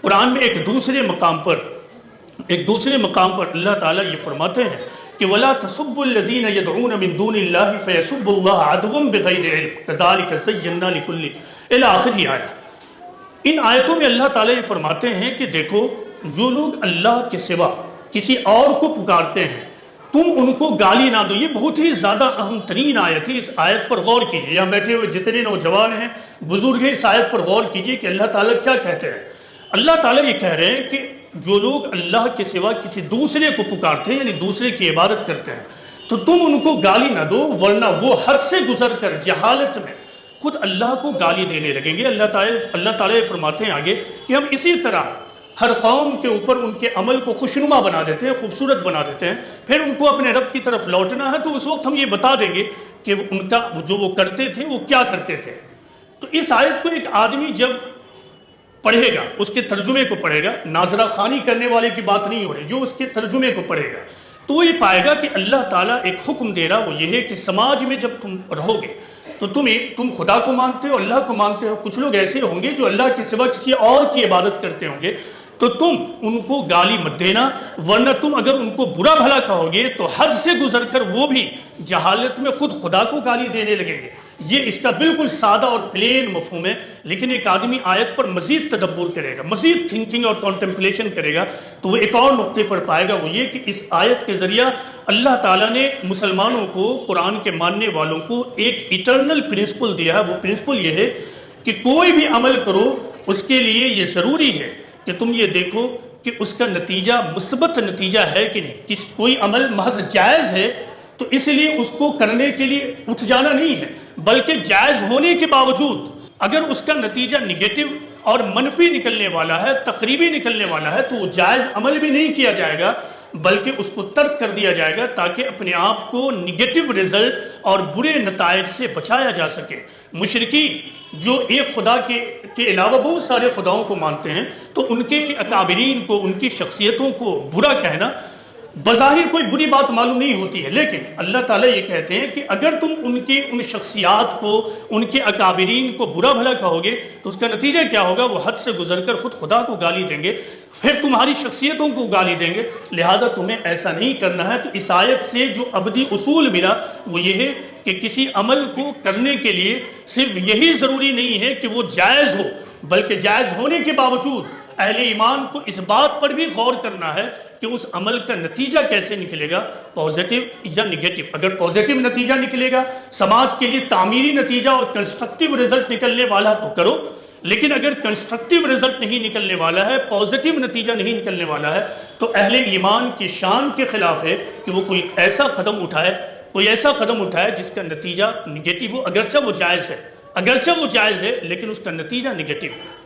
قرآن میں ایک دوسرے مقام پر اللہ تعالیٰ یہ فرماتے ہیں کہ وَلَا تَسُبُّوا الَّذِينَ يَدْعُونَ مِن دُونِ اللَّهِ فَيَسُبُّوا اللَّهَ عَدْوًا بِغَيْرِ عِلْمٍ كَذَلِكَ زَيَّنَّا لِكُلِّ الی آخری آیت۔ ان آیتوں میں اللہ تعالیٰ یہ فرماتے ہیں کہ دیکھو جو لوگ اللہ کے سوا کسی اور کو پکارتے ہیں تم ان کو گالی نہ دو۔ یہ بہت ہی زیادہ اہم ترین آیت ہے، اس آیت پر غور کیجئے۔ یہاں بیٹھے ہوئے جتنے نوجوان ہیں، بزرگ ہیں، اس آیت پر غور کیجئے کہ اللہ تعالیٰ کیا کہتے ہیں۔ اللہ تعالیٰ یہ کہہ رہے ہیں کہ جو لوگ اللہ کے سوا کسی دوسرے کو پکارتے ہیں یعنی دوسرے کی عبادت کرتے ہیں تو تم ان کو گالی نہ دو، ورنہ وہ حد سے گزر کر جہالت میں خود اللہ کو گالی دینے لگیں گے۔ اللہ تعالیٰ یہ فرماتے ہیں آگے کہ ہم اسی طرح ہر قوم کے اوپر ان کے عمل کو خوشنما بنا دیتے ہیں، خوبصورت بنا دیتے ہیں، پھر ان کو اپنے رب کی طرف لوٹنا ہے تو اس وقت ہم یہ بتا دیں گے کہ ان کا جو وہ کرتے تھے وہ کیا کرتے تھے۔ تو اس آیت کو ایک آدمی جب پڑھے گا، اس کے ترجمے کو پڑھے گا، ناظرہ خوانی کرنے والے کی بات نہیں ہو رہی، جو اس کے ترجمے کو پڑھے گا تو وہ یہ پائے گا کہ اللہ تعالیٰ ایک حکم دے رہا، وہ یہ ہے کہ سماج میں جب تم رہو گے تو تم خدا کو مانتے ہو، اللہ کو مانتے ہو، کچھ لوگ ایسے ہوں گے جو اللہ کے سوا کسی اور کی عبادت کرتے ہوں گے، تو تم ان کو گالی مت دینا، ورنہ تم اگر ان کو برا بھلا کہو گے تو حد سے گزر کر وہ بھی جہالت میں خود خدا کو گالی دینے لگیں گے۔ یہ اس کا بالکل سادہ اور پلین مفہوم ہے، لیکن ایک آدمی آیت پر مزید تدبر کرے گا، مزید تھنکنگ اور کانٹمپلیشن کرے گا تو وہ ایک اور نقطے پر پائے گا، وہ یہ کہ اس آیت کے ذریعہ اللہ تعالیٰ نے مسلمانوں کو، قرآن کے ماننے والوں کو ایک ایٹرنل پرنسپل دیا ہے۔ وہ پرنسپل یہ ہے کہ کوئی بھی عمل کرو اس کے لیے یہ ضروری ہے کہ تم یہ دیکھو کہ اس کا نتیجہ مثبت نتیجہ ہے کہ نہیں۔ کوئی عمل محض جائز ہے تو اس لیے اس کو کرنے کے لیے اٹھ جانا نہیں ہے، بلکہ جائز ہونے کے باوجود اگر اس کا نتیجہ نگیٹو اور منفی نکلنے والا ہے، تخریبی نکلنے والا ہے تو وہ جائز عمل بھی نہیں کیا جائے گا بلکہ اس کو ترک کر دیا جائے گا تاکہ اپنے آپ کو نگیٹو رزلٹ اور برے نتائج سے بچایا جا سکے۔ مشرکین جو ایک خدا کے علاوہ بہت سارے خداؤں کو مانتے ہیں تو ان کے اکابرین کو، ان کی شخصیتوں کو برا کہنا بظاہر کوئی بری بات معلوم نہیں ہوتی ہے، لیکن اللہ تعالیٰ یہ کہتے ہیں کہ اگر تم ان شخصیات کو، ان کے اکابرین کو برا بھلا کہو گے تو اس کا نتیجہ کیا ہوگا؟ وہ حد سے گزر کر خود خدا کو گالی دیں گے، پھر تمہاری شخصیتوں کو گالی دیں گے، لہذا تمہیں ایسا نہیں کرنا ہے۔ تو اس آیت سے جو ابدی اصول ملا وہ یہ ہے کہ کسی عمل کو کرنے کے لیے صرف یہی ضروری نہیں ہے کہ وہ جائز ہو، بلکہ جائز ہونے کے باوجود اہل ایمان کو اس بات پر بھی غور کرنا ہے کہ اس عمل کا نتیجہ کیسے نکلے گا، پازیٹیو یا نگیٹو۔ اگر پازیٹیو نتیجہ نکلے گا، سماج کے لیے تعمیری نتیجہ اور کنسٹرکٹیو رزلٹ نکلنے والا تو کرو، لیکن اگر کنسٹرکٹیو رزلٹ نہیں نکلنے والا ہے، پازیٹیو نتیجہ نہیں نکلنے والا ہے تو اہل ایمان کی شان کے خلاف ہے کہ وہ کوئی ایسا قدم اٹھائے جس کا نتیجہ نگیٹو ہو، اگرچہ وہ جائز ہے لیکن اس کا نتیجہ نگیٹو ہے۔